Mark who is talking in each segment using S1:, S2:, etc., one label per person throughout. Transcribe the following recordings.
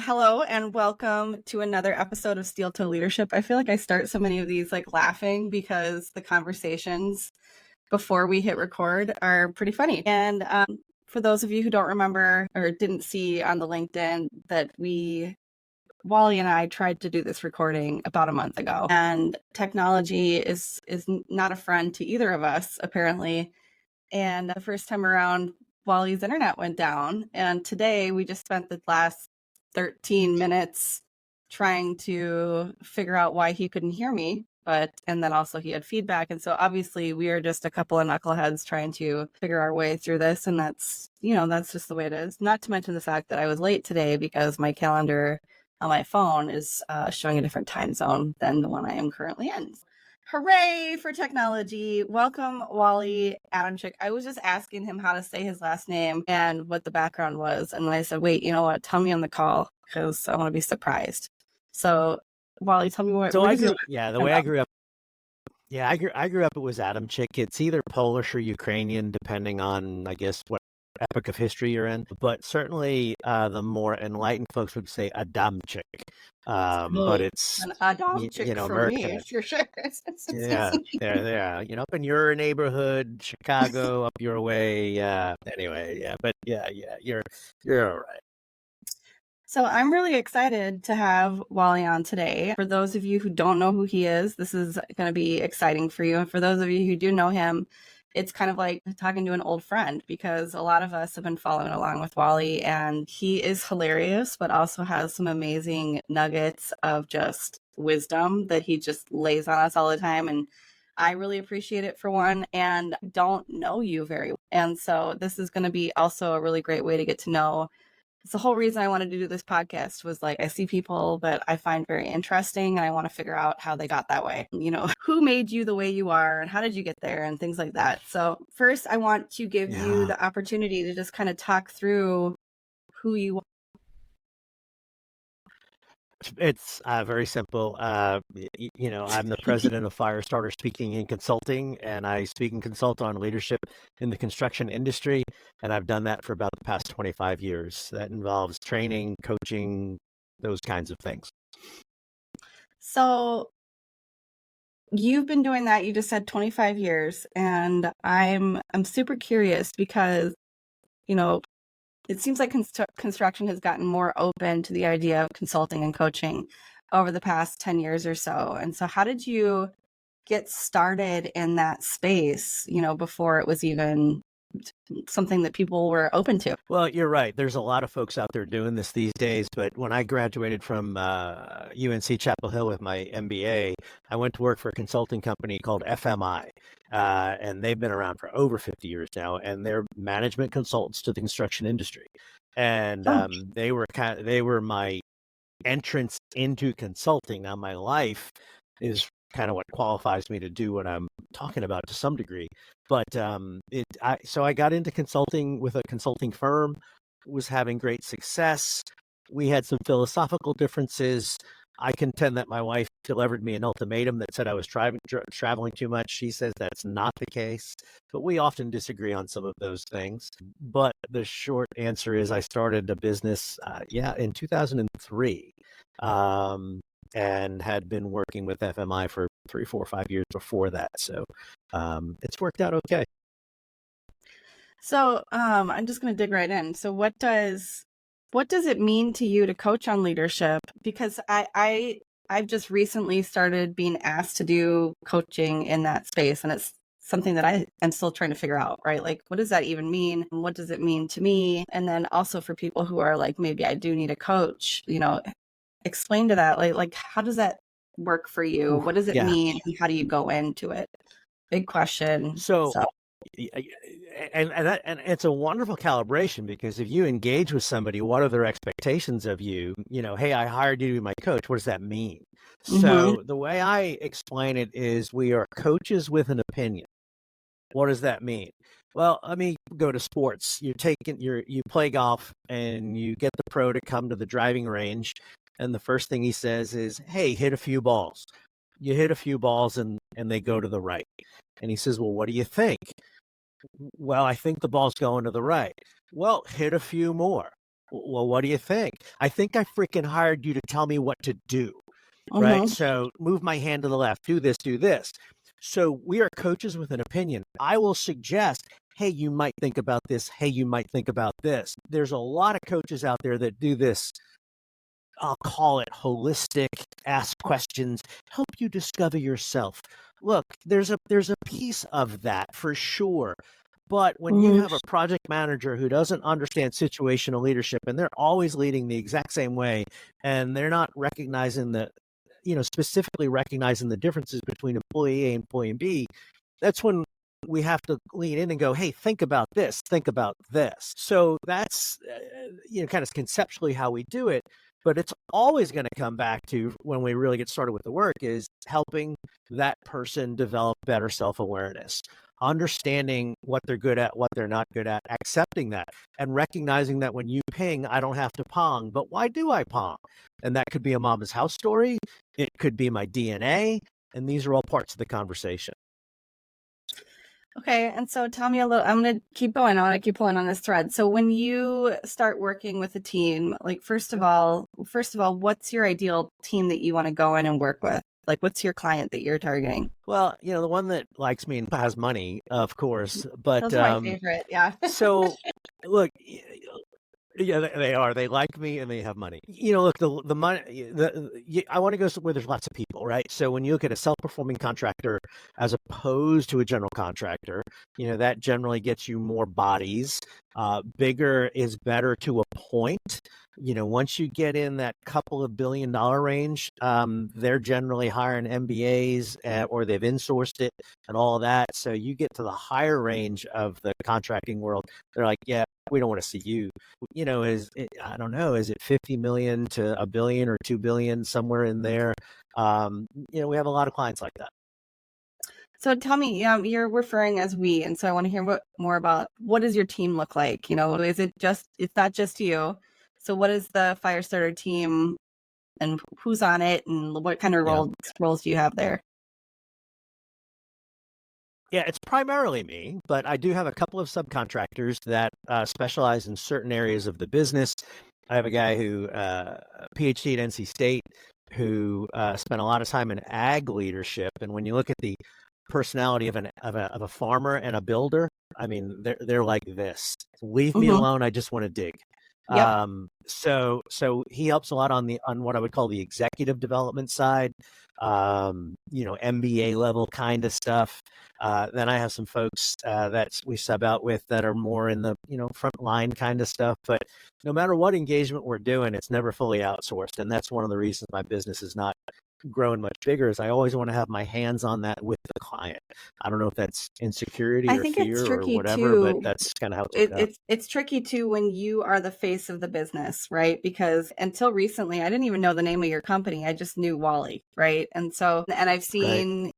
S1: Hello and welcome to another episode of Steel Toe Leadership. I feel like I start so many of these laughing because the conversations before we hit record are pretty funny. And for those of you who don't remember or didn't see on the LinkedIn that Wally and I tried to do this recording about a month ago, and technology is not a friend to either of us, apparently. And the first time around, Wally's internet went down. And today we just spent the last 13 minutes trying to figure out why he couldn't hear me. And then also he had feedback. And so obviously we are just a couple of knuckleheads trying to figure our way through this. And that's just the way it is. Not to mention the fact that I was late today because my calendar on my phone is showing a different time zone than the one I am currently in. Hooray for technology. Welcome, Wally Adamchik. I was just asking him how to say his last name and what the background was. And then I said, wait, you know what? Tell me on the call because I want to be surprised. So, Wally, tell me what.
S2: So I grew up. Yeah, I grew up. It was Adamchik. It's either Polish or Ukrainian, depending on, I guess, what epoch of history you're in. But certainly, the more enlightened folks would say Adamchik. But it's
S1: an Adamchik for
S2: American.
S1: me, for sure.
S2: Yeah. Up in your neighborhood, Chicago, up your way. Anyway, yeah. But yeah, you're all right.
S1: So I'm really excited to have Wally on today. For those of you who don't know who he is, this is going to be exciting for you. And for those of you who do know him, it's kind of like talking to an old friend because a lot of us have been following along with Wally, and he is hilarious, but also has some amazing nuggets of just wisdom that he just lays on us all the time. And I really appreciate it, for one, and don't know you very well. And so this is going to be also a really great way to get to know. It's the whole reason I wanted to do this podcast was I see people that I find very interesting and I want to figure out how they got that way. Who made you the way you are and how did you get there and things like that. So first I want to give you the opportunity to just kind of talk through who you are.
S2: It's very simple. I'm the president of Firestarter Speaking and Consulting, and I speak and consult on leadership in the construction industry. And I've done that for about the past 25 years. That involves training, coaching, those kinds of things.
S1: So you've been doing that. You just said 25 years, and I'm super curious because, it seems like construction has gotten more open to the idea of consulting and coaching over the past 10 years or so. And so how did you get started in that space, before it was even something that people were open to?
S2: Well, you're right. There's a lot of folks out there doing this these days. But when I graduated from UNC Chapel Hill with my MBA, I went to work for a consulting company called FMI. And they've been around for over 50 years now, and they're management consultants to the construction industry. And they were my entrance into consulting. Now, my life is kind of what qualifies me to do what I'm talking about to some degree. But so I got into consulting with a consulting firm, was having great success. We had some philosophical differences. I contend that my wife delivered me an ultimatum that said I was traveling too much. She says that's not the case, but we often disagree on some of those things. But the short answer is I started a business, in 2003, and had been working with FMI for 3, 4, 5 years before that. So it's worked out okay.
S1: So I'm just going to dig right in. So what does it mean to you to coach on leadership? Because I've just recently started being asked to do coaching in that space, and it's something that I am still trying to figure out, right? What does that even mean? What does it mean to me? And then also for people who are maybe I do need a coach, explain to that, how does that work for you? What does it mean? And how do you go into it? Big question.
S2: So. And it's a wonderful calibration, because if you engage with somebody, what are their expectations of you? Hey, I hired you to be my coach. What does that mean? Mm-hmm. So the way I explain it is we are coaches with an opinion. What does that mean? Well, let me go to sports. You play golf and you get the pro to come to the driving range. And the first thing he says is, hey, hit a few balls. You hit a few balls and they go to the right. And he says, well, what do you think? Well, I think the ball's going to the right. Well, hit a few more. Well, what do you think? I think I freaking hired you to tell me what to do, right?
S1: Mm-hmm.
S2: So move my hand to the left, do this, do this. So we are coaches with an opinion. I will suggest, hey, you might think about this. Hey, you might think about this. There's a lot of coaches out there that do this. I'll call it holistic, ask questions, help you discover yourself. Look, there's a piece of that for sure. But when you
S1: Mm-hmm.
S2: have a project manager who doesn't understand situational leadership and they're always leading the exact same way and they're not recognizing specifically recognizing the differences between employee A and employee B, that's when we have to lean in and go, hey, think about this, think about this. So that's, kind of conceptually how we do it. But it's always going to come back to when we really get started with the work is helping that person develop better self-awareness, understanding what they're good at, what they're not good at, accepting that, and recognizing that when you ping, I don't have to pong. But why do I pong? And that could be a mama's house story. It could be my DNA. And these are all parts of the conversation.
S1: Okay, and so tell me a little, I'm going to keep going. I want to keep pulling on this thread. So when you start working with a team, like first of all, what's your ideal team that you want to go in and work with? Like what's your client that you're targeting?
S2: Well, the one that likes me and has money, of course. But
S1: Those are my favorite. Yeah.
S2: so look, yeah, they are. They like me and they have money. Look, the money. I want to go where there's lots of people, right? So when you look at a self-performing contractor as opposed to a general contractor, that generally gets you more bodies. Bigger is better to a point. Once you get in that couple of $1 billion range, they're generally hiring MBAs or they've insourced it and all of that. So you get to the higher range of the contracting world. They're like, yeah, we don't want to see you. I don't know, is it 50 million to a billion or 2 billion, somewhere in there? We have a lot of clients like that.
S1: So tell me, you're referring as we, and so I want to hear more about what does your team look like? It's not just you. So what is the Firestarter team and who's on it and what kind of
S2: Yeah.
S1: roles do you have there?
S2: Yeah, it's primarily me, but I do have a couple of subcontractors that specialize in certain areas of the business. I have a guy who PhD at NC State who spent a lot of time in ag leadership, and when you look at the personality of a farmer and a builder, I mean, they're like this. Leave me
S1: Mm-hmm.
S2: alone. I just want to dig.
S1: Yep.
S2: So he helps a lot on what I would call the executive development side, MBA level kind of stuff. Then I have some folks that we sub out with that are more in the front line kind of stuff. But no matter what engagement we're doing, it's never fully outsourced, and that's one of the reasons my business is not growing much bigger. Is I always want to have my hands on that with the client. I don't know if that's insecurity
S1: I
S2: or
S1: think it's
S2: fear or
S1: tricky
S2: whatever, but
S1: too.
S2: that's kind of how it's worked out.
S1: It's tricky too when you are the face of the business, right? Because until recently, I didn't even know the name of your company. I just knew Wally, right? And I've
S2: Right.
S1: seen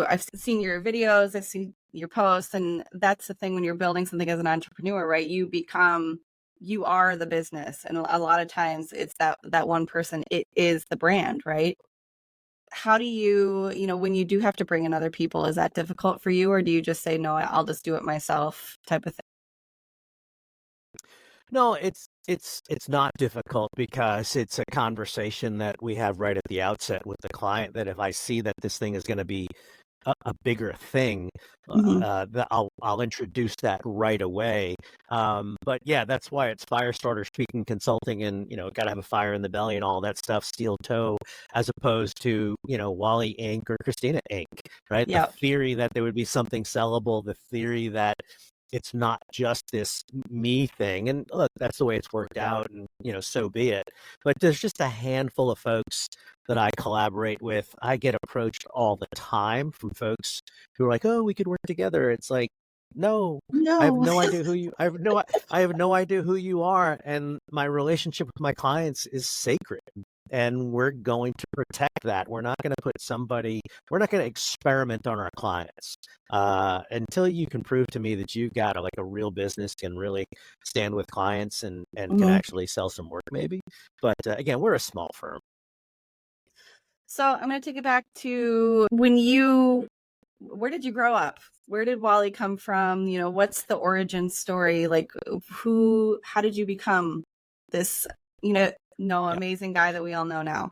S1: I've seen your videos, I've seen your posts, and that's the thing when you're building something as an entrepreneur, right? You are the business, and a lot of times it's that one person. It is the brand, right? How do when you do have to bring in other people, is that difficult for you, or do you just say, no, I'll just do it myself type of thing?
S2: No, it's not difficult because it's a conversation that we have right at the outset with the client that if I see that this thing is going to be a bigger thing,
S1: Mm-hmm.
S2: that I'll introduce that right away. But yeah, that's why it's Firestarter speaking consulting, and got to have a fire in the belly and all that stuff, steel toe, as opposed to Wally Inc. or Kristina Inc. Right? The
S1: Yeah.
S2: theory that there would be something sellable, the theory that it's not just this me thing. And look, that's the way it's worked out, and so be it. But there's just a handful of folks that I collaborate with. I get approached all the time from folks who are like, "Oh, we could work together." It's like, no, I have
S1: No.
S2: no idea who you. I have no idea who you are, and my relationship with my clients is sacred. And we're going to protect that. We're not going to put somebody. We're not going to experiment on our clients until you can prove to me that you've got a real business, can really stand with clients and can
S1: Mhm.
S2: actually sell some work, maybe. But again, we're a small firm.
S1: So I'm going to take it back to where did you grow up? Where did Wally come from? What's the origin story? Like how did you become this, amazing guy that we all know now.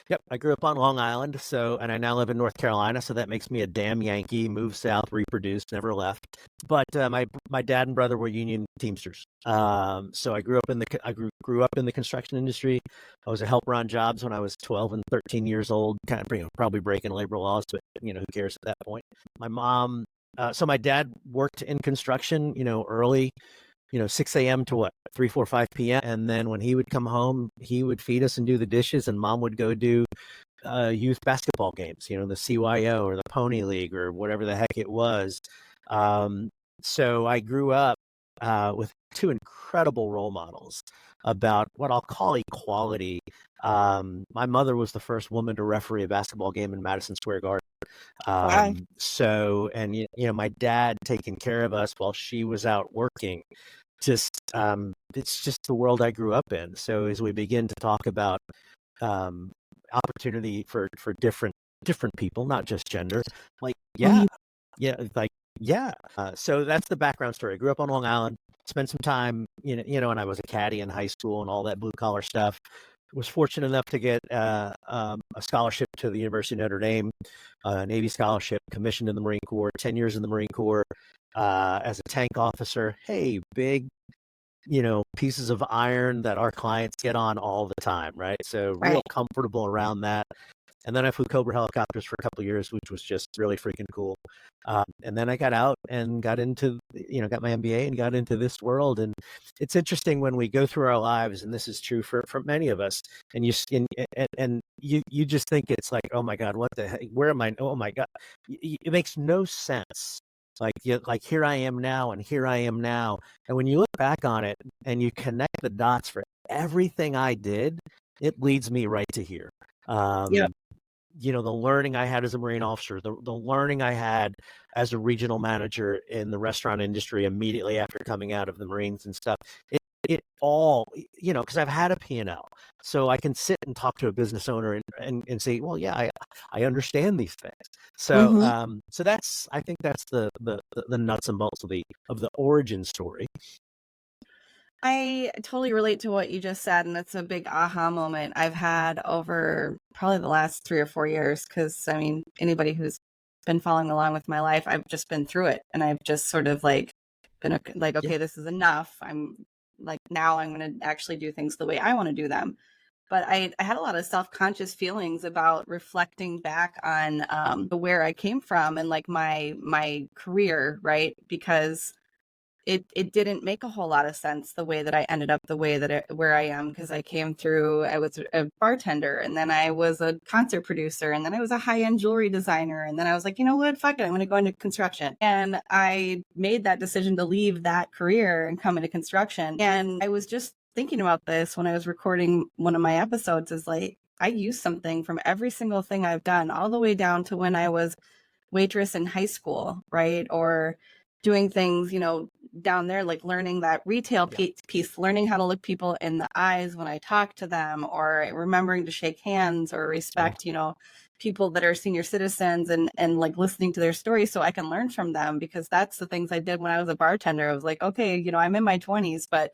S2: Yep, I grew up on Long Island, and I now live in North Carolina, so that makes me a damn Yankee. Moved south, reproduced, never left. But my dad and brother were union teamsters. So I grew up in the construction industry. I was a helper on jobs when I was 12 and 13 years old, kind of probably breaking labor laws, but who cares at that point? My dad worked in construction, early. 6 a.m. to 3, 4, 5 p.m. And then when he would come home, he would feed us and do the dishes, and mom would go do youth basketball games, the CYO or the Pony League or whatever the heck it was. So I grew up with two incredible role models about what I'll call equality. My mother was the first woman to referee a basketball game in Madison Square Garden.
S1: Wow.
S2: So, and my dad taking care of us while she was out working. It's just the world I grew up in. So as we begin to talk about opportunity for different people, not just gender, like yeah. So that's the background story. I grew up on Long Island, spent some time, and I was a caddy in high school and all that blue collar stuff. Was fortunate enough to get a scholarship to the University of Notre Dame, Navy scholarship, commissioned in the Marine Corps, 10 years in the Marine Corps as a tank officer. Hey, big, pieces of iron that our clients get on all the time, right? So real comfortable around that. And then I flew Cobra helicopters for a couple of years, which was just really freaking cool. And then I got out and got into, got my MBA and got into this world. And it's interesting when we go through our lives, and this is true for many of us, and you just think it's like, oh my God, what the heck? Where am I? Oh my God. It makes no sense. Like here I am now, and here I am now. And when you look back on it and you connect the dots for everything I did, it leads me right to here. The learning I had as a Marine officer, the learning I had as a regional manager in the restaurant industry immediately after coming out of the Marines and stuff, it all, because I've had a P&L. So I can sit and talk to a business owner and say, well, yeah, I understand these things. So so I think that's the nuts and bolts of the origin story.
S1: I totally relate to what you just said, and it's a big aha moment I've had over probably the last 3 or 4 years, because anybody who's been following along with my life, I've just been through it, and I've just sort of been okay, this is enough. I'm now I'm going to actually do things the way I want to do them. But I had a lot of self-conscious feelings about reflecting back on where I came from and my career, right? Because it didn't make a whole lot of sense the way that I ended up where I am, because I was a bartender, and then I was a concert producer, and then I was a high-end jewelry designer, and then I was like, you know what, fuck it, I'm going to go into construction. And I made that decision to leave that career and come into construction. And I was just thinking about this when I was recording one of my episodes, is I use something from every single thing I've done, all the way down to when I was waitress in high school, right? Or doing things, down there, like learning that retail piece, learning how to look people in the eyes when I talk to them, or remembering to shake hands or respect, people that are senior citizens, and listening to their stories so I can learn from them, because that's the things I did when I was a bartender. I was like, okay, I'm in my 20s, but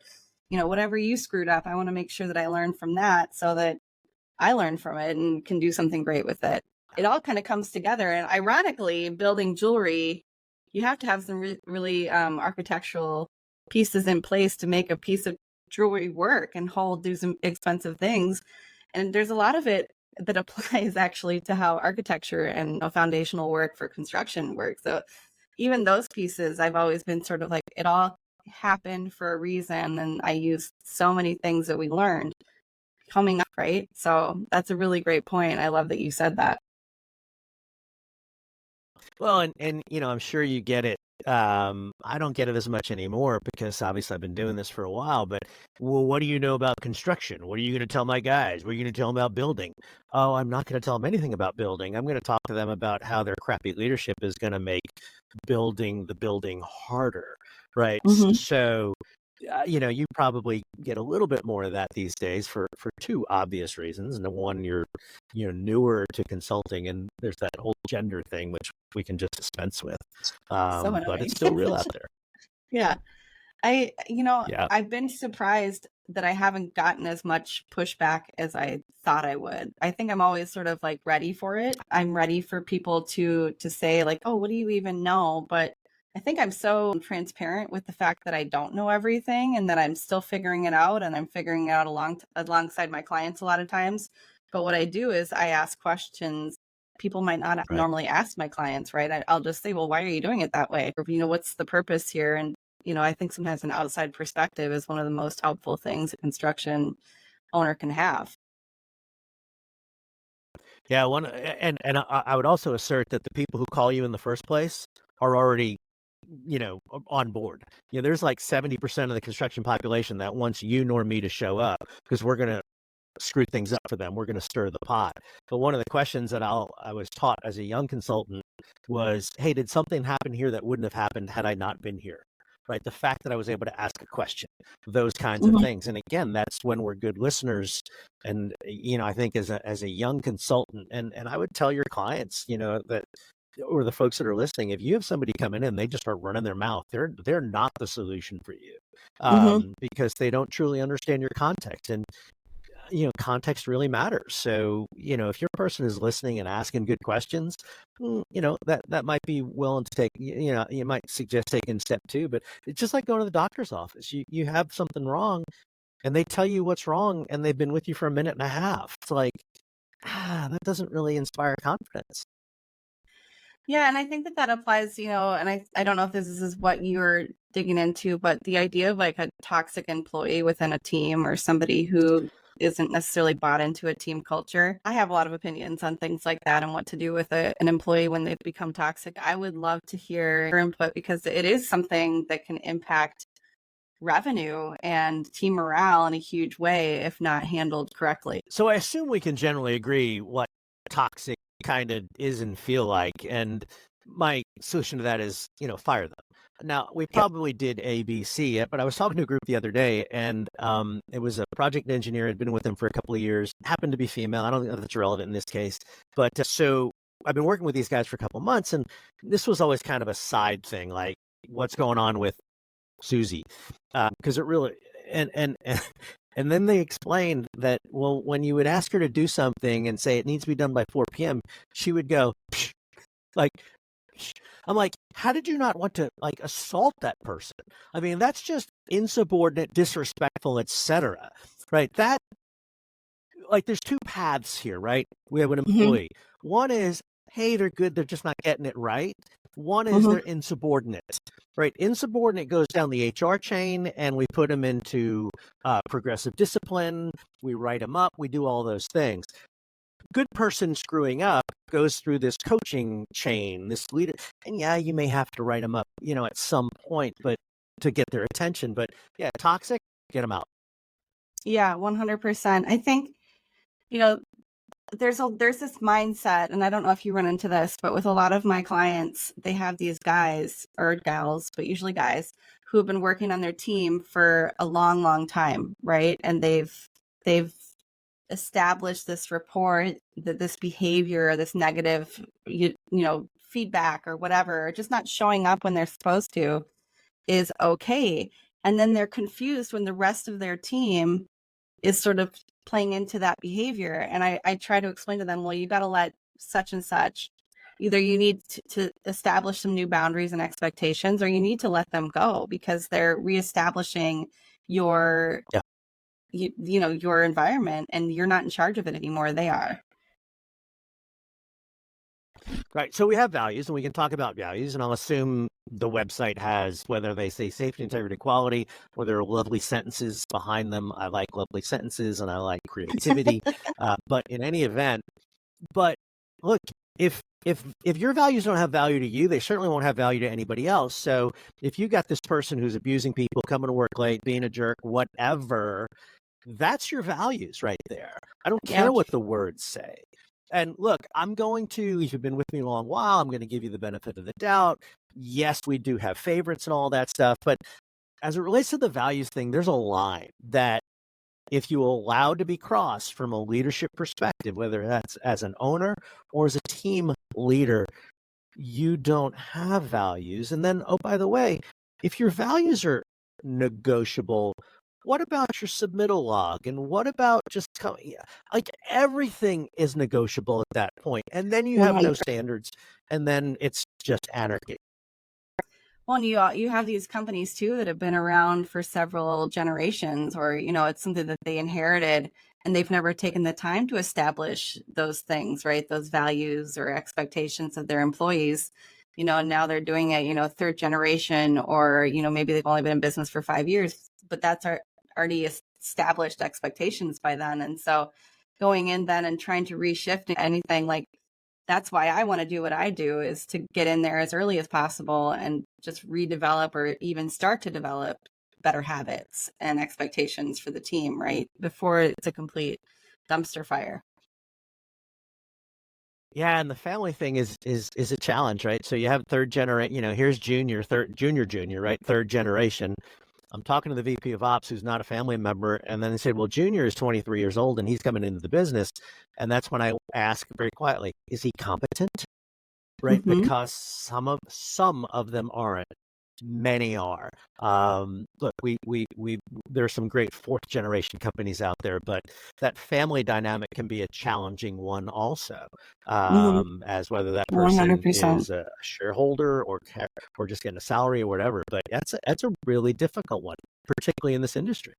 S1: whatever you screwed up, I want to make sure that I learn from that, so that I learn from it and can do something great with it. It all kind of comes together. And ironically, building jewelry, you have to have some really architectural pieces in place to make a piece of jewelry work and do some expensive things. And there's a lot of it that applies actually to how architecture and foundational work for construction works. So even those pieces, I've always been sort of it all happened for a reason. And I used so many things that we learned coming up, right? So that's a really great point. I love that you said that.
S2: Well, and I'm sure you get it. I don't get it as much anymore, because obviously I've been doing this for a while. But well, what do you know about construction? What are you going to tell my guys? What are you going to tell them about building? Oh, I'm not going to tell them anything about building. I'm going to talk to them about how their crappy leadership is going to make building the building harder, right? So you probably get a little bit more of that these days for two obvious reasons. And one, you're newer to consulting, and there's that whole gender thing, which we can just dispense with. But it's still real out there.
S1: Yeah.
S2: Yeah.
S1: I've been surprised that I haven't gotten as much pushback as I thought I would. I think I'm always sort of like ready for it. I'm ready for people to say like, "Oh, what do you even know?" But I think I'm so transparent with the fact that I don't know everything and that I'm still figuring it out, and I'm figuring it out alongside my clients a lot of times. But what I do is I ask questions people might not
S2: Right.
S1: normally ask my clients, right? I'll just say, "Well, why are you doing it that way?" Or, what's the purpose here? And I think sometimes an outside perspective is one of the most helpful things a construction owner can have.
S2: Yeah. And I would also assert that the people who call you in the first place are already, on board. There's like 70% of the construction population that wants you nor me to show up because we're going to screw things up for them. We're going to stir the pot. But one of the questions that I was taught as a young consultant was, hey, did something happen here that wouldn't have happened had I not been here? Right. The fact that I was able to ask a question, those kinds of
S1: Mhm.
S2: things. And again, that's when we're good listeners. And, I think as a young consultant, and I would tell your clients, that or the folks that are listening, if you have somebody coming in, they just start running their mouth. They're not the solution for you,
S1: Mhm.
S2: because they don't truly understand your context. And context really matters. So, if your person is listening and asking good questions, that might be willing to take, you might suggest taking step two, but it's just like going to the doctor's office. You have something wrong and they tell you what's wrong and they've been with you for a minute and a half. It's like, that doesn't really inspire confidence.
S1: Yeah, and I think that applies, and I don't know if this is what you're digging into, but the idea of like a toxic employee within a team or somebody who isn't necessarily bought into a team culture. I have a lot of opinions on things like that and what to do with an employee when they've become toxic. I would love to hear your input because it is something that can impact revenue and team morale in a huge way if not handled correctly.
S2: So I assume we can generally agree what toxic kind of is and feel like. And my solution to that is, fire them. Now, we
S1: Yep.
S2: probably did A, B, C, but I was talking to a group the other day, and it was a project engineer, had been with them for a couple of years, happened to be female. I don't think that's relevant in this case. But so I've been working with these guys for a couple of months, and this was always kind of a side thing, like what's going on with Susie, because it really and then they explained that, well, when you would ask her to do something and say it needs to be done by 4 p.m., she would go "Psh," like. "Psh." I'm like, how did you not want to like assault that person? I mean, that's just insubordinate, disrespectful, etc. Right? That like there's two paths here, right? We have an
S1: Hmm.
S2: employee. One is, hey, they're good, they're just not getting it right. One is
S1: Hmm.
S2: they're insubordinate, right? Insubordinate goes down the HR chain, and we put them into progressive discipline. We write them up. We do all those things. Good person screwing up goes through this coaching chain, this leader, and yeah, you may have to write them up, at some point, but to get their attention. But yeah, toxic, get them out.
S1: Yeah, 100%. I think, you know, there's this mindset, and I don't know if you run into this, but with a lot of my clients, they have these guys or gals, but usually guys who have been working on their team for a long, long time, right? And they've established this rapport, that this behavior, this negative, feedback or whatever, just not showing up when they're supposed to is okay. And then they're confused when the rest of their team is sort of playing into that behavior. And I try to explain to them, well, you got to let such and such, either you need to establish some new boundaries and expectations, or you need to let them go because they're reestablishing your,
S2: Yeah.
S1: your environment, and you're not in charge of it anymore. They are.
S2: Right. So we have values and we can talk about values. And I'll assume the website has, whether they say safety, integrity, quality, or there are lovely sentences behind them. I like lovely sentences and I like creativity. But in any event, but look, if your values don't have value to you, they certainly won't have value to anybody else. So if you got this person who's abusing people, coming to work late, being a jerk, whatever, that's your values right there. I don't
S1: Yeah.
S2: care what the words say. And look, I'm going to, if you've been with me a long while, I'm going to give you the benefit of the doubt. Yes, we do have favorites and all that stuff. But as it relates to the values thing, there's a line that if you allow to be crossed from a leadership perspective, whether that's as an owner or as a team leader, you don't have values. And then, oh, by the way, if your values are negotiable? What about your submittal log? And what about just yeah, like everything is negotiable at that point. And then you have no standards, and then it's just anarchy.
S1: Well, and you have these companies too that have been around for several generations, or it's something that they inherited, and they've never taken the time to establish those things, right? Those values or expectations of their employees. Now they're doing it, third generation, or maybe they've only been in business for 5 years, but that's already established expectations by then. And so going in then and trying to reshift anything, like, that's why I want to do what I do, is to get in there as early as possible and just redevelop or even start to develop better habits and expectations for the team, right? Before it's a complete dumpster fire.
S2: Yeah, and the family thing is a challenge, right? So you have third generation, here's junior, right? Third generation. I'm talking to the VP of Ops who's not a family member, and then they said, "Well, Junior is 23 years old and he's coming into the business." And that's when I ask very quietly, "Is he competent?" Right?
S1: Mm-hmm.
S2: Because some of them aren't. Many are. Look, we there's some great fourth generation companies out there, but that family dynamic can be a challenging one also.
S1: Mm-hmm.
S2: As whether that person
S1: 100%.
S2: is a shareholder or just getting a salary or whatever. But that's a really difficult one, particularly in this industry.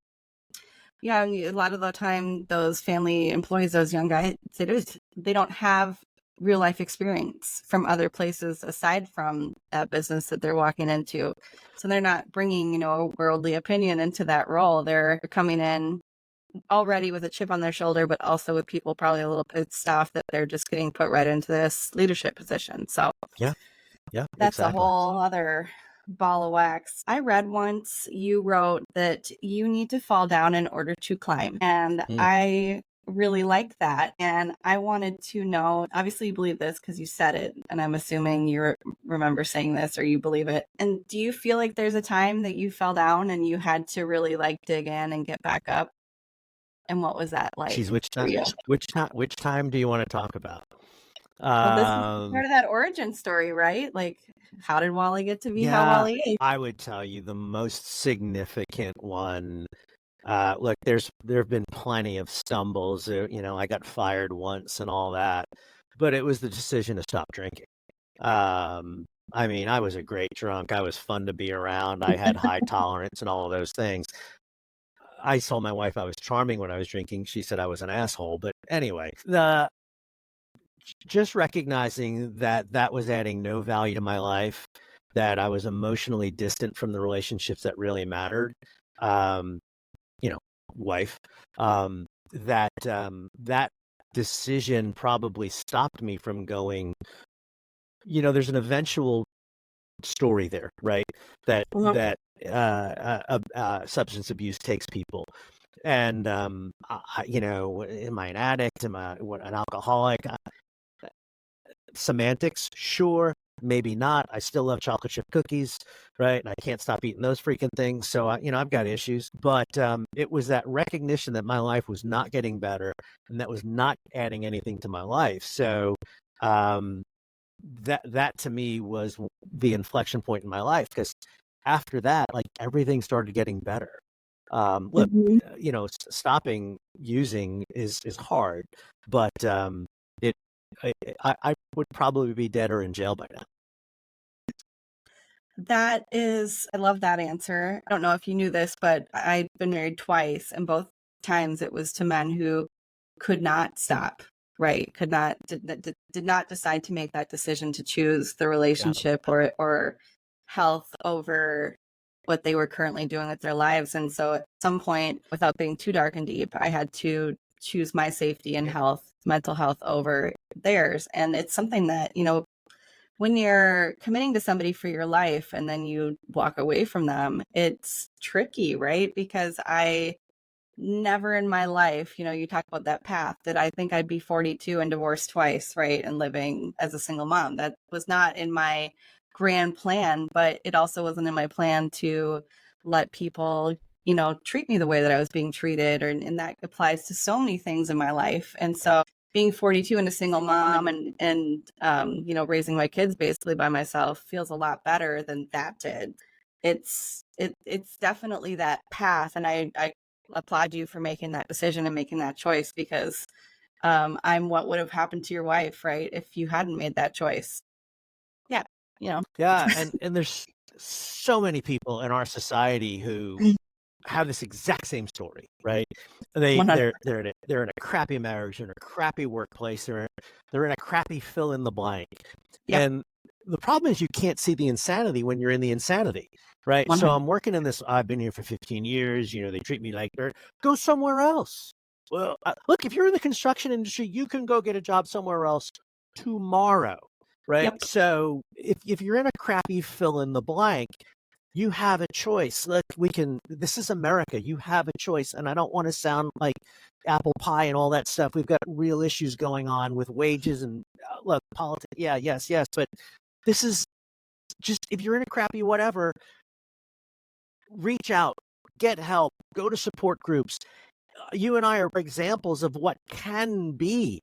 S1: Yeah, and a lot of the time, those family employees, those young guys, they don't have real life experience from other places aside from that business that they're walking into. So they're not bringing, a worldly opinion into that role. They're coming in already with a chip on their shoulder, but also with people probably a little pissed off that they're just getting put right into this leadership position. So
S2: Yeah, yeah,
S1: that's a
S2: exactly.
S1: whole other ball of wax. I read once you wrote that you need to fall down in order to climb. And I really like that. And I wanted to know, obviously you believe this because you said it, and I'm assuming you remember saying this or you believe it. And do you feel like there's a time that you fell down and you had to really dig in and get back up? And what was that like
S2: Geez, which
S1: for
S2: time?
S1: you?
S2: Which time do you want to talk about?
S1: Well, this is part of that origin story, right? Like, how did Wally get to be how
S2: Yeah,
S1: Wally is?
S2: I would tell you the most significant one. Look, there have been plenty of stumbles. I got fired once and all that, but it was the decision to stop drinking. I mean, I was a great drunk. I was fun to be around. I had high tolerance and all of those things. I told my wife I was charming when I was drinking. She said I was an asshole. But anyway, the just recognizing that that was adding no value to my life, that I was emotionally distant from the relationships that really mattered. Um, you know, wife. That decision probably stopped me from going. There's an eventual story there, right? That
S1: Mhm.
S2: that substance abuse takes people. And am I an addict? Am I an alcoholic? Semantics, sure, maybe not. I still love chocolate chip cookies, right? And I can't stop eating those freaking things. So I've got issues, but it was that recognition that my life was not getting better and that was not adding anything to my life. So um, that to me was the inflection point in my life, because after that, like, everything started getting better. Look,
S1: Mhm.
S2: stopping using is hard, but it I would probably be dead or in jail by now.
S1: I love that answer. I don't know if you knew this, but I've been married twice, and both times it was to men who could not stop, right? Did not decide to make that decision to choose the
S2: Yeah.
S1: relationship or health over what they were currently doing with their lives. And so at some point, without being too dark and deep, I had to choose my safety and health, mental health over theirs. And it's something that, when you're committing to somebody for your life and then you walk away from them, it's tricky, right? Because I never in my life, you talk about that path, that I think I'd be 42 and divorced twice, right? And living as a single mom. That was not in my grand plan, but it also wasn't in my plan to let people, treat me the way that I was being treated. And that applies to so many things in my life. And so being 42 and a single mom and raising my kids basically by myself feels a lot better than that did. it's definitely that path. And I applaud you for making that decision and making that choice, because I'm what would have happened to your wife, right, if you hadn't made that choice. Yeah, you know.
S2: Yeah, and there's so many people in our society who have this exact same story, right?
S1: 100.
S2: They're in a crappy marriage, they're in a crappy workplace, they're in a crappy fill in the blank.
S1: Yep.
S2: And the problem is you can't see the insanity when you're in the insanity, right? So
S1: 100.
S2: I'm working in this. I've been here for 15 years. They treat me like dirt. Go somewhere else. Well, look, if you're in the construction industry, you can go get a job somewhere else tomorrow, right?
S1: Yep.
S2: So if you're in a crappy fill in the blank, you have a choice. Look, this is America. You have a choice. And I don't want to sound like apple pie and all that stuff. We've got real issues going on with wages and look, politics. Yeah, yes. But this is just, if you're in a crappy whatever, reach out, get help, go to support groups. You and I are examples of what can be.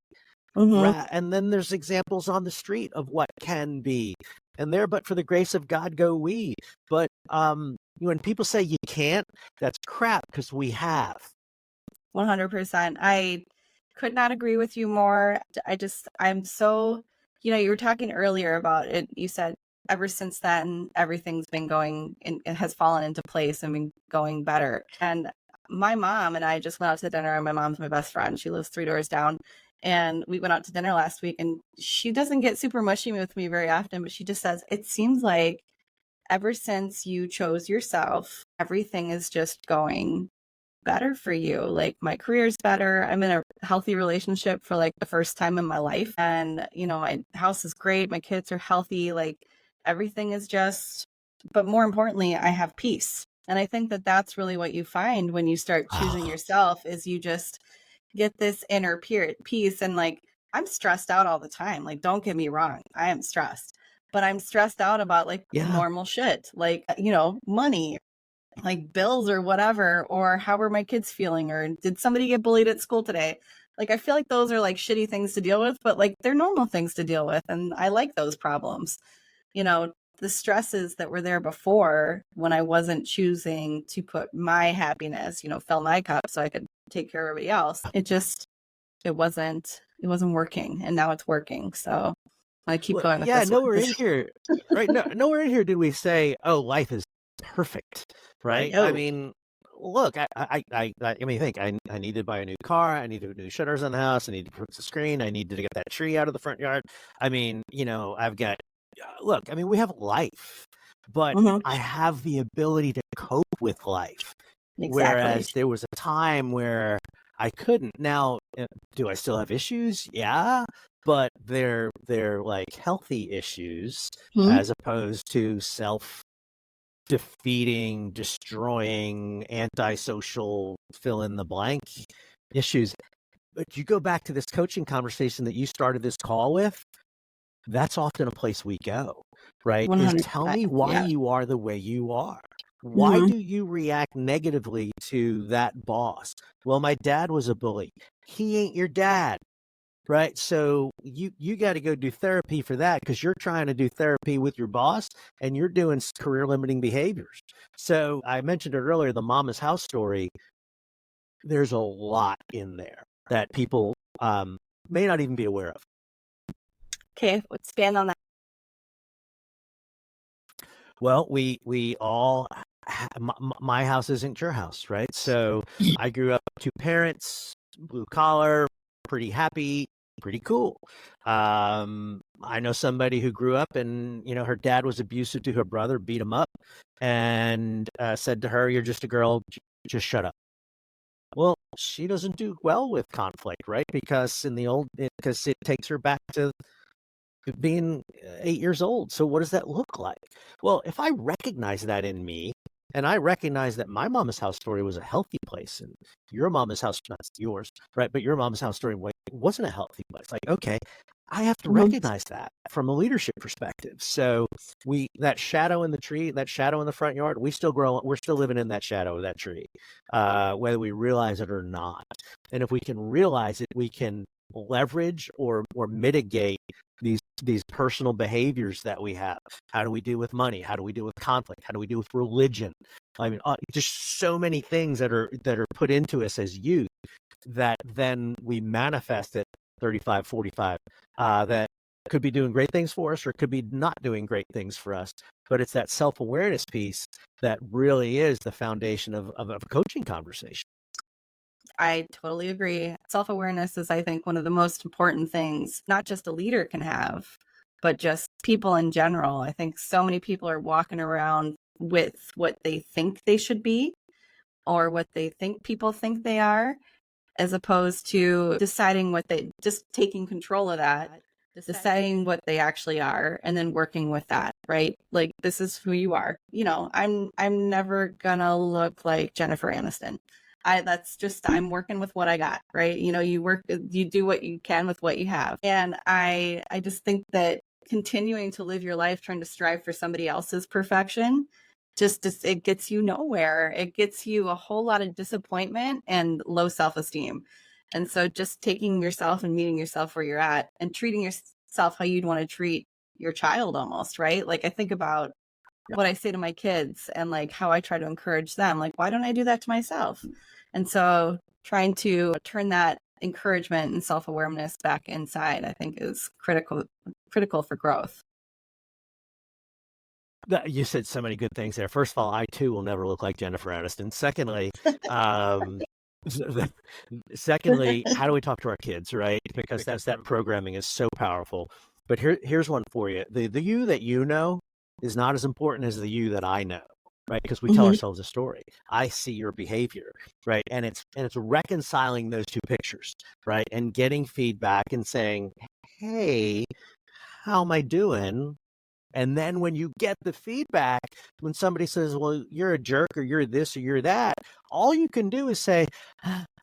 S2: And then there's examples on the street of what can be. And there, but for the grace of God, go we. But when people say you can't, that's crap, because we have.
S1: 100%. I could not agree with you more. I'm so, you were talking earlier about it. You said ever since then, everything's been going and it has fallen into place and been going better. And my mom and I just went out to dinner, and my mom's my best friend. She lives 3 doors down. And we went out to dinner last week, and she doesn't get super mushy with me very often, but she just says, it seems like ever since you chose yourself, everything is just going better for you. Like, my career's better. I'm in a healthy relationship for like the first time in my life. And, my house is great. My kids are healthy. Like, everything is just, but more importantly, I have peace. And I think that that's really what you find when you start choosing yourself, is you just get this inner peace. And like, I'm stressed out all the time. Like, don't get me wrong, I am stressed, but I'm stressed out about like normal shit, like, money, like bills or whatever, or how are my kids feeling, or did somebody get bullied at school today? Like, I feel like those are like shitty things to deal with, but like, they're normal things to deal with. And I like those problems. The stresses that were there before, when I wasn't choosing to put my happiness, fill my cup so I could take care of everybody else. It wasn't working, and now it's working. So I keep going with this.
S2: Nowhere in here, right? No, nowhere in here did we say, "Oh, life is perfect," right? I mean, look, I mean, think I needed to buy a new car. I needed new shutters on the house. I needed to fix the screen. I needed to get that tree out of the front yard. I mean, I've got. Look, I mean, we have life, but I have the ability to cope with life.
S1: Exactly.
S2: Whereas there was a time where I couldn't. Now, do I still have issues? Yeah, but they're like healthy issues, as opposed to self-defeating, destroying, antisocial, fill in the blank issues. But you go back to this coaching conversation that you started this call with. That's often a place we go, right? Is tell me why you are the way you are. Why do you react negatively to that boss? Well, my dad was a bully. He ain't your dad, right? So you got to go do therapy for that, because you're trying to do therapy with your boss and you're doing career limiting behaviors. So I mentioned it earlier, the Mama's House story. There's a lot in there that people may not even be aware of.
S1: Okay, expand on that.
S2: Well, we all, my house isn't your house, right? So I grew up 2 parents, blue collar, pretty happy, pretty cool. I know somebody who grew up and, her dad was abusive to her brother, beat him up, and said to her, "You're just a girl, just shut up." Well, she doesn't do well with conflict, right? Because because it takes her back to being 8 years old. So what does that look like? Well, if I recognize that in me, and I recognize that my Mama's House story was a healthy place, and your Mama's House, not yours, right? But your Mama's House story wasn't a healthy place. Like, okay, I have to recognize that from a leadership perspective. So that shadow in the tree, that shadow in the front yard, we're still living in that shadow of that tree, whether we realize it or not. And if we can realize it, we can leverage or mitigate these personal behaviors that we have. How do we deal with money? How do we deal with conflict? How do we deal with religion? I mean, just so many things that are put into us as youth that then we manifest at 35, 45, that could be doing great things for us or could be not doing great things for us. But it's that self-awareness piece that really is the foundation of a coaching conversation.
S1: I totally agree. Self-awareness is, I think, one of the most important things, not just a leader can have, but just people in general. I think so many people are walking around with what they think they should be or what they think people think they are, as opposed to deciding just taking control of that, deciding what they actually are, and then working with that, right? Like, this is who you are. I'm never gonna look like Jennifer Aniston. I'm working with what I got, right? You do what you can with what you have. And I just think that continuing to live your life trying to strive for somebody else's perfection, it gets you nowhere. It gets you a whole lot of disappointment and low self-esteem. And so just taking yourself and meeting yourself where you're at and treating yourself how you'd want to treat your child almost, right? Like, I think about what I say to my kids and like how I try to encourage them. Like, why don't I do that to myself? And so trying to turn that encouragement and self-awareness back inside, I think, is critical for growth.
S2: You said so many good things there. First of all, I too will never look like Jennifer Aniston. Secondly, how do we talk to our kids, right? Because that programming is so powerful. But here's one for you. The you that you know is not as important as the you that I know, right? Because we tell ourselves a story. I see your behavior, right? And it's reconciling those two pictures, right? And getting feedback and saying, hey, how am I doing? And then when you get the feedback, when somebody says, well, you're a jerk or you're this or you're that, all you can do is say,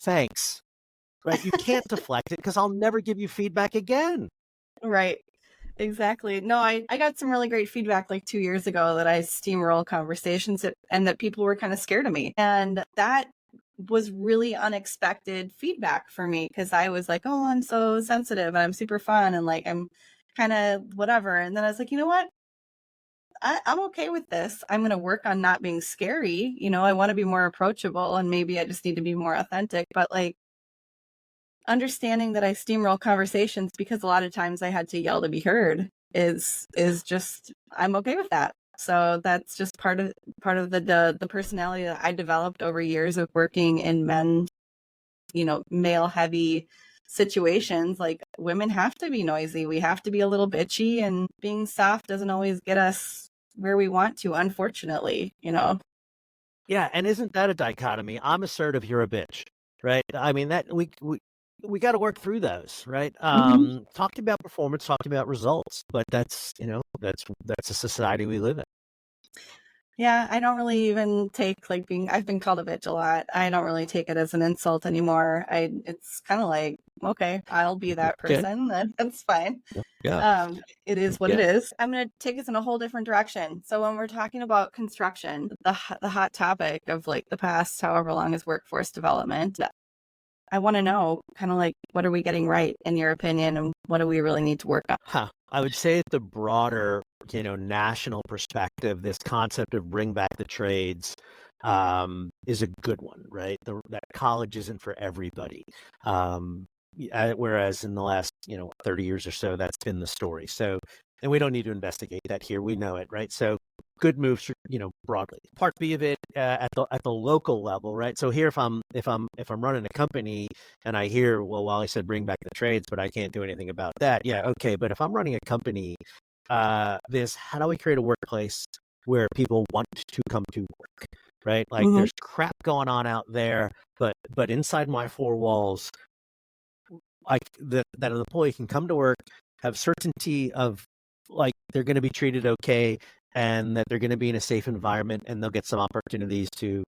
S2: thanks, right? You can't deflect it because I'll never give you feedback again.
S1: Right. Exactly. No, I got some really great feedback like 2 years ago that I steamroll conversations and that people were kind of scared of me. And that was really unexpected feedback for me because I was like, oh, I'm so sensitive and I'm super fun and like I'm kind of whatever. And then I was like, you know what? I'm okay with this. I'm going to work on not being scary. I want to be more approachable and maybe I just need to be more authentic. But like, understanding that I steamroll conversations because a lot of times I had to yell to be heard is just, I'm okay with that. So that's just part of the personality that I developed over years of working in male heavy situations. Like, women have to be noisy. We have to be a little bitchy, and being soft doesn't always get us where we want to, unfortunately,
S2: Yeah. And isn't that a dichotomy? I'm assertive, you're a bitch, right? I mean, that we got to work through those, right? Talking about performance, talking about results, but that's a society we live in.
S1: Yeah, I don't really even take I've been called a bitch a lot. I don't really take it as an insult anymore. It's kind of like, okay, I'll be that person. That's fine.
S2: Yeah.
S1: It is what it is. I'm going to take us in a whole different direction. So when we're talking about construction, the hot topic of like the past however long is workforce development, I want to know kind of like, what are we getting right in your opinion, and what do we really need to work on?
S2: I would say at the broader, national perspective, this concept of bring back the trades is a good one, right? That college isn't for everybody. Whereas in the last, 30 years or so, that's been the story. So, and we don't need to investigate that here. We know it, right? So good moves, broadly. Part B of it at the local level, right? So here, if I'm running a company and I hear, well, Wally said bring back the trades, but I can't do anything about that. Yeah, okay. But if I'm running a company, how do we create a workplace where people want to come to work, right? Like there's crap going on out there, but inside my four walls, like that an employee can come to work, have certainty of like they're going to be treated okay, and that they're going to be in a safe environment, and they'll get some opportunities to,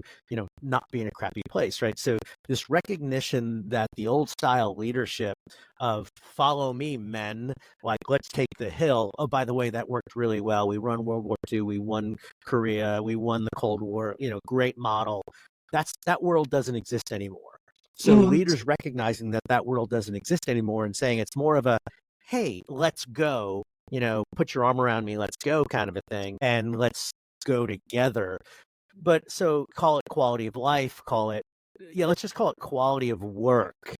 S2: not be in a crappy place, right? So this recognition that the old style leadership of follow me, men, like let's take the hill. Oh, by the way, that worked really well. We won World War II, we won Korea, we won the Cold War, great model. That world doesn't exist anymore. So leaders recognizing that world doesn't exist anymore and saying it's more of a, hey, let's go, put your arm around me, let's go kind of a thing, and let's go together. But so call it quality of life, let's just call it quality of work.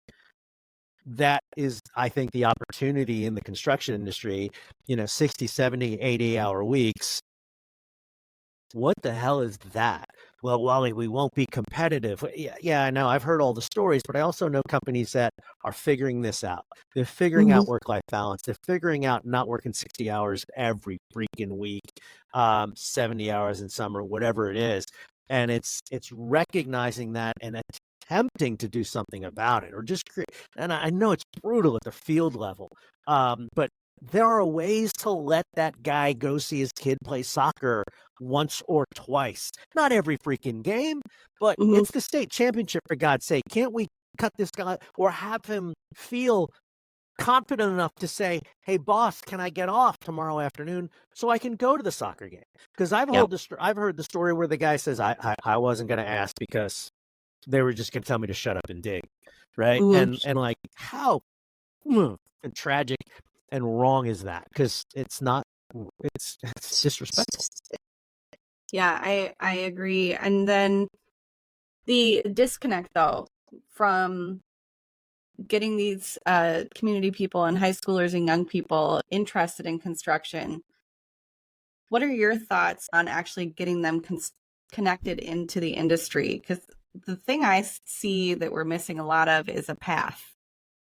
S2: That is, I think, the opportunity in the construction industry, 60, 70, 80-hour weeks. What the hell is that? Well, Wally, we won't be competitive. Yeah, I know. I've heard all the stories, but I also know companies that are figuring this out. They're figuring
S1: Mm-hmm.
S2: out work-life balance. They're figuring out not working 60 hours every freaking week, 70 hours in summer, whatever it is. And it's recognizing that and attempting to do something about it, or just create. And I know it's brutal at the field level, but there are ways to let that guy go see his kid play soccer once or twice. Not every freaking game, but
S1: Mm-hmm.
S2: it's the state championship, for God's sake. Can't we cut this guy or have him feel confident enough to say, hey, boss, can I get off tomorrow afternoon so I can go to the soccer game? Because I've heard the story where the guy says, I wasn't going to ask because they were just going to tell me to shut up and dig. Right.
S1: Mm-hmm.
S2: And like, how and tragic and wrong is that? Because it's disrespectful.
S1: Yeah, I agree. And then the disconnect, though, from getting these community people and high schoolers and young people interested in construction. What are your thoughts on actually getting them connected into the industry? Because the thing I see that we're missing a lot of is a path,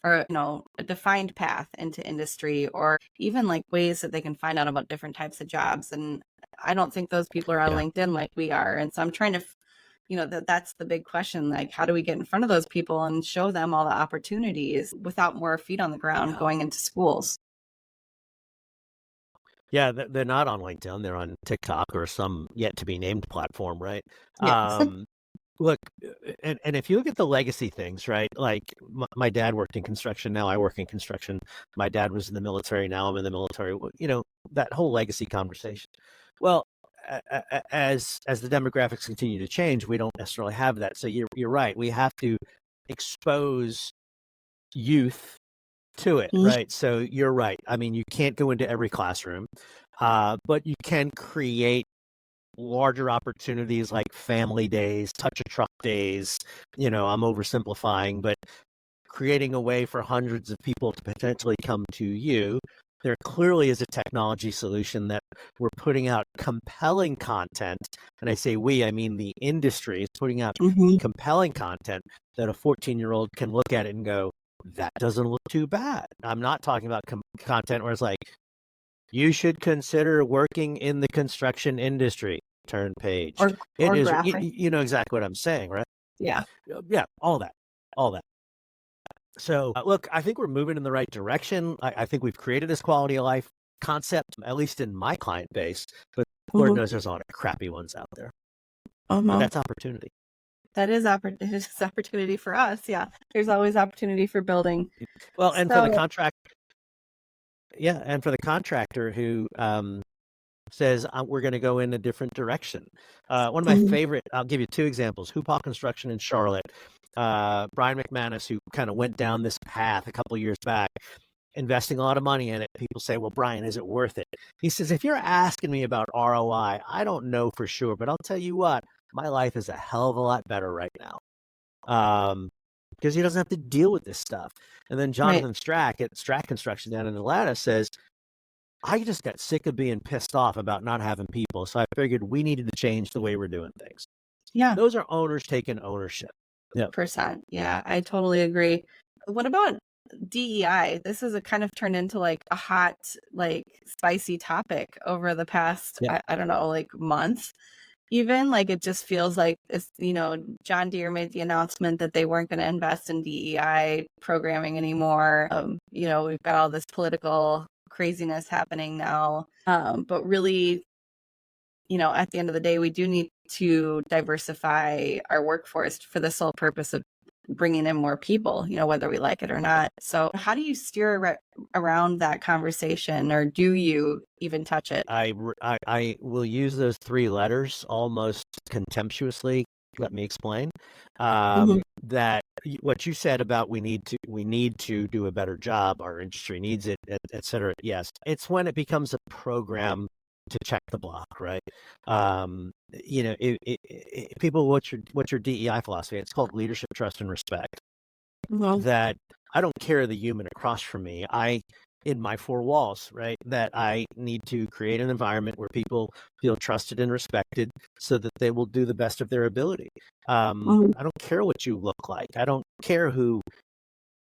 S1: or a defined path into industry, or even like ways that they can find out about different types of jobs. And I don't think those people are on LinkedIn like we are. And so I'm trying to that's the big question. Like, how do we get in front of those people and show them all the opportunities without more feet on the ground going into schools?
S2: Yeah, they're not on LinkedIn. They're on TikTok or some yet to be named platform, right?
S1: Yes.
S2: Look, and if you look at the legacy things, right? Like my dad worked in construction. Now I work in construction. My dad was in the military. Now I'm in the military. That whole legacy conversation. Well, as the demographics continue to change, we don't necessarily have that. So you're right. We have to expose youth to it,
S1: Mhm.
S2: right? So you're right. I mean, you can't go into every classroom, but you can create larger opportunities like family days, touch a truck days. I'm oversimplifying, but creating a way for hundreds of people to potentially come to you. There clearly is a technology solution that we're putting out compelling content. And I say we, I mean the industry is putting out
S1: Mhm.
S2: compelling content that a 14-year-old can look at it and go, that doesn't look too bad. I'm not talking about content where it's like, you should consider working in the construction industry. Turn page. It
S1: Or
S2: is,
S1: graphic.
S2: you know exactly what I'm saying, right?
S1: Yeah.
S2: Yeah, all that. So, look, I think we're moving in the right direction. I think we've created this quality of life concept, at least in my client base, but Lord
S1: Mhm.
S2: knows there's a lot of crappy ones out there.
S1: Oh
S2: But
S1: no.
S2: that's opportunity.
S1: That is opportunity for us. Yeah. There's always opportunity for building.
S2: Well, and for the
S1: So,
S2: contractor who says we're going to go in a different direction. One of my
S1: mhm.
S2: favorite, I'll give you two examples. Hoopall Construction in Charlotte. Brian McManus, who kind of went down this path a couple of years back, investing a lot of money in it. People say, well, Brian, is it worth it? He says, if you're asking me about ROI, I don't know for sure, but I'll tell you what, my life is a hell of a lot better right now. Because he doesn't have to deal with this stuff. And then
S1: Right.
S2: Jonathan Strack at Strack Construction down in Atlanta says, I just got sick of being pissed off about not having people. So I figured we needed to change the way we're doing things.
S1: Yeah.
S2: Those are owners taking ownership. Yeah.
S1: %. Yeah, I totally agree. What about DEI? This is a kind of turned into like a hot, like spicy topic over the past,
S2: Yeah.
S1: I don't know, like month. Even like it just feels like it's, John Deere made the announcement that they weren't going to invest in DEI programming anymore. We've got all this political craziness happening now. But really, at the end of the day, we do need to diversify our workforce for the sole purpose of bringing in more people, whether we like it or not. So how do you steer around that conversation, or do you even touch it?
S2: I will use those three letters almost contemptuously. Let me explain.
S1: Mhm.
S2: That what you said about we need to do a better job. Our industry needs it, et cetera. Yes, it's when it becomes a program to check the block, right? People, what's your DEI philosophy? It's called leadership, trust, and respect.
S1: Well,
S2: That I don't care the human across from me. In my four walls, right? That I need to create an environment where people feel trusted and respected so that they will do the best of their ability.
S1: mhm.
S2: I don't care what you look like. I don't care who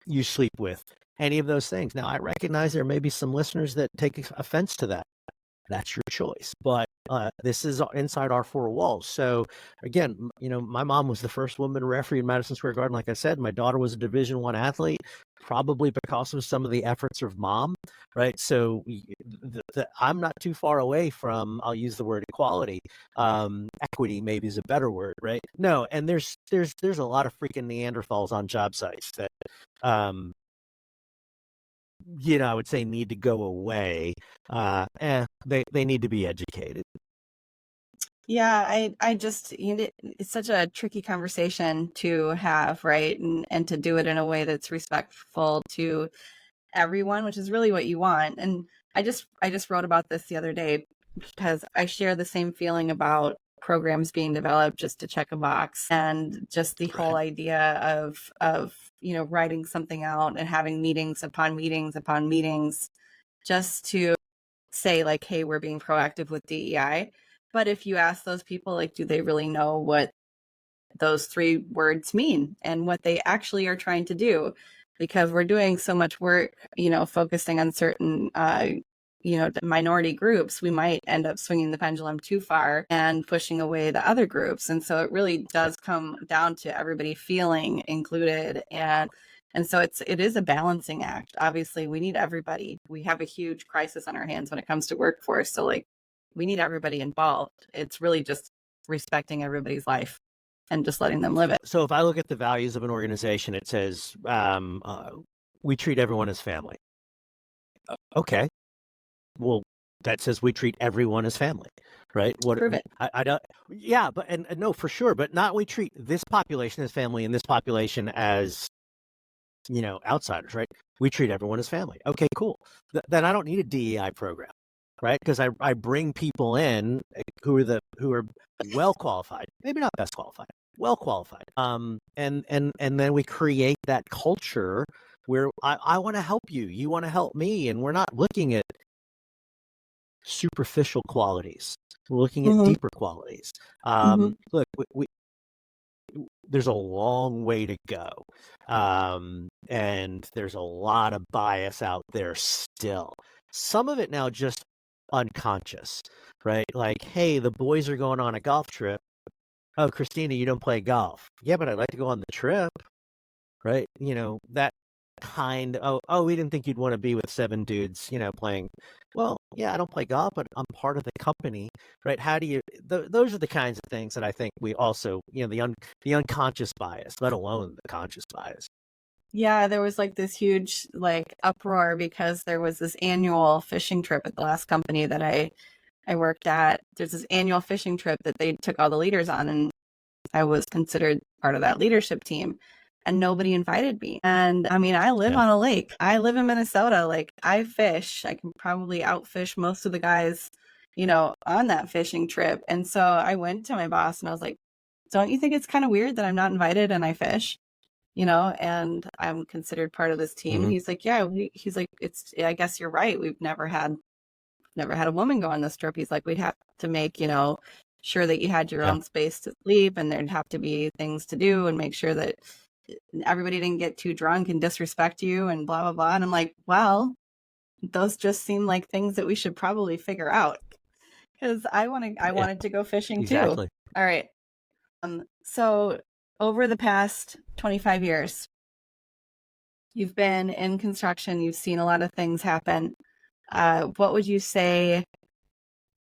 S2: you sleep with, any of those things. Now, I recognize there may be some listeners that take offense to that. That's your choice. But this is inside our four walls. So again, my mom was the first woman referee in Madison Square Garden. Like I said, my daughter was a Division I athlete, probably because of some of the efforts of mom, right? So I'm not too far away from, I'll use the word equality, equity maybe is a better word, right? No, and there's a lot of freaking Neanderthals on job sites that um, I would say need to go away. They need to be educated.
S1: Yeah, I just, it's such a tricky conversation to have, right? And to do it in a way that's respectful to everyone, which is really what you want. And I just wrote about this the other day because I share the same feeling about programs being developed just to check a box, and just the whole
S2: Right.
S1: idea of writing something out and having meetings upon meetings upon meetings just to say like, hey, we're being proactive with DEI. But if you ask those people, like, do they really know what those three words mean and what they actually are trying to do? Because we're doing so much work, focusing on certain, minority groups, we might end up swinging the pendulum too far and pushing away the other groups. And so it really does come down to everybody feeling included. And so it is a balancing act. Obviously, we need everybody. We have a huge crisis on our hands when it comes to workforce. So like we need everybody involved. It's really just respecting everybody's life and just letting them live it.
S2: So if I look at the values of an organization, it says we treat everyone as family. Okay, well, that says we treat everyone as family, right? What
S1: Prove it.
S2: I don't, yeah, but and no, for sure, but not we treat this population as family and this population as outsiders, right? We treat everyone as family. Okay, cool. Then I don't need a DEI program, right? Because I bring people in who are well qualified, maybe not best qualified, well qualified. And then we create that culture where I want to help you, you want to help me, and we're not looking at superficial qualities. We're looking at
S1: Mm-hmm.
S2: deeper qualities.
S1: Mm-hmm.
S2: Look, there's a long way to go. And there's a lot of bias out there still. Some of it now just unconscious, right? Like, hey, the boys are going on a golf trip. Oh, Kristina, you don't play golf. Yeah, but I'd like to go on the trip, right? That kind of, oh, we didn't think you'd want to be with seven dudes, playing. Well, yeah, I don't play golf, but I'm part of the company, right? How do you, those are the kinds of things that I think we also, the unconscious bias, let alone the conscious bias.
S1: Yeah, there was like this huge like uproar because there was this annual fishing trip at the last company that I worked at. There's this annual fishing trip that they took all the leaders on, and I was considered part of that leadership team, and nobody invited me. And I mean, I live
S2: Yeah.
S1: on a lake. I live in Minnesota. Like I fish. I can probably outfish most of the guys, on that fishing trip. And so I went to my boss and I was like, "Don't you think it's kind of weird that I'm not invited and I fish?" And I'm considered part of this team. And
S2: Mm-hmm.
S1: he's like, yeah, he's like, I guess you're right. We've never had a woman go on this trip. He's like, we'd have to make, sure that you had your
S2: Yeah.
S1: own space to sleep, and there'd have to be things to do, and make sure that everybody didn't get too drunk and disrespect you and blah, blah, blah. And I'm like, well, those just seem like things that we should probably figure out, because I
S2: Yeah.
S1: wanted to go fishing too.
S2: Exactly.
S1: All right. So over the past 25 years, you've been in construction, you've seen a lot of things happen. What would you say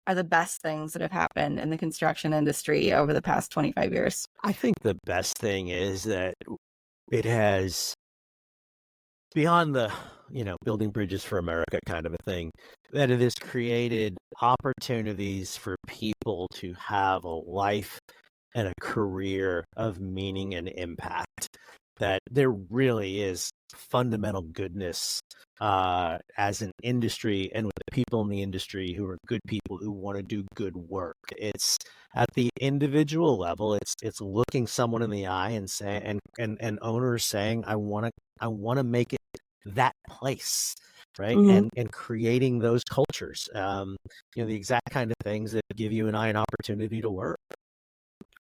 S1: are the best things that have happened in the construction industry over the past 25 years?
S2: I think the best thing is that it has, beyond the, building bridges for America kind of a thing, that it has created opportunities for people to have a life and a career of meaning and impact, that there really is fundamental goodness as an industry and with the people in the industry who are good people who want to do good work. It's at the individual level. It's looking someone in the eye and saying, and owners saying, I want to make it that place, right?
S1: Mm-hmm.
S2: And creating those cultures, the exact kind of things that give you and I an opportunity to work.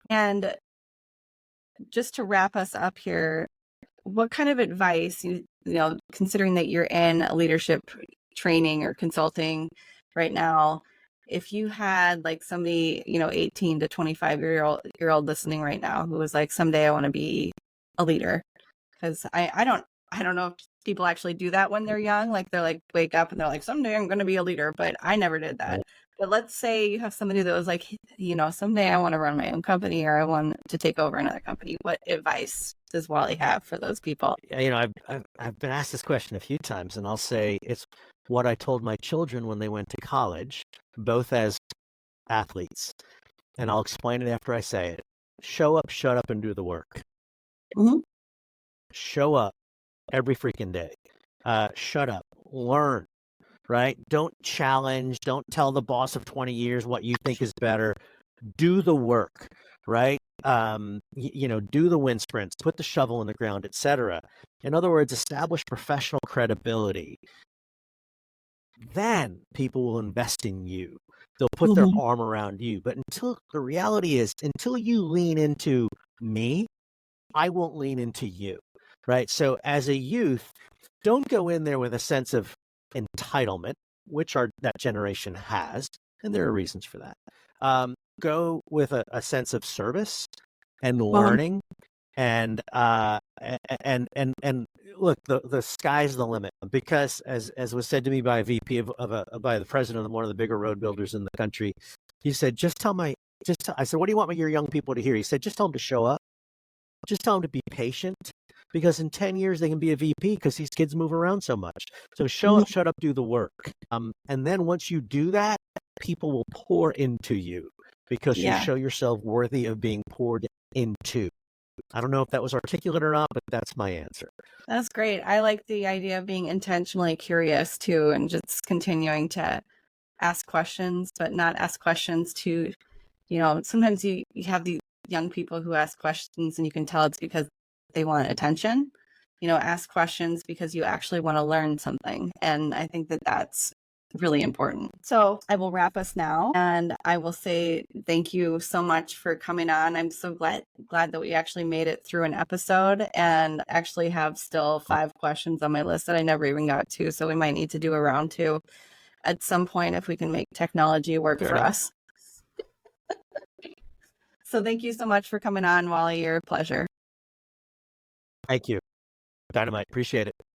S1: And just to wrap us up here, what kind of advice, considering that you're in a leadership training or consulting right now, if you had like somebody, 18 to 25-year-old listening right now who was like, someday I want to be a leader, because I don't know if people actually do that when they're young. Like they're like, wake up and they're like, someday I'm going to be a leader, but I never did that. But let's say you have somebody that was like, someday I want to run my own company or I want to take over another company. What advice does Wally have for those people?
S2: I've been asked this question a few times, and I'll say it's what I told my children when they went to college, both as athletes. And I'll explain it after I say it. Show up, shut up, and do the work.
S1: Mm-hmm.
S2: Show up every freaking day. Shut up, learn, right? Don't challenge. Don't tell the boss of 20 years what you think is better. Do the work, right? Do the wind sprints, put the shovel in the ground, etc. In other words, establish professional credibility. Then people will invest in you. They'll put their arm around you. But the reality is, until you lean into me, I won't lean into you, right? So as a youth, don't go in there with a sense of entitlement, which that generation has, and there are reasons for that. Go with a sense of service and learning, and look, the sky's the limit, because as was said to me by a VP by the president of one of the bigger road builders in the country, he said, I said, what do you want your young people to hear? He said, just tell them to show up. Just tell them to be patient, because in 10 years they can be a VP, because these kids move around so much. So show up, shut up, do the work. And then once you do that, people will pour into you, because you show yourself worthy of being poured into. I don't know if that was articulate or not, but that's my answer.
S1: That's great. I like the idea of being intentionally curious too, and just continuing to ask questions, but not ask questions to, sometimes you have these young people who ask questions and you can tell it's because they want attention. Ask questions because you actually want to learn something. And I think that that's really important. So I will wrap us now, and I will say thank you so much for coming on. I'm so glad that we actually made it through an episode, and actually have still 5 questions on my list that I never even got to. So we might need to do a round 2 at some point if we can make technology work for us. So thank you so much for coming on, Wally. You're a pleasure.
S2: Thank you. Dynamite. Appreciate it.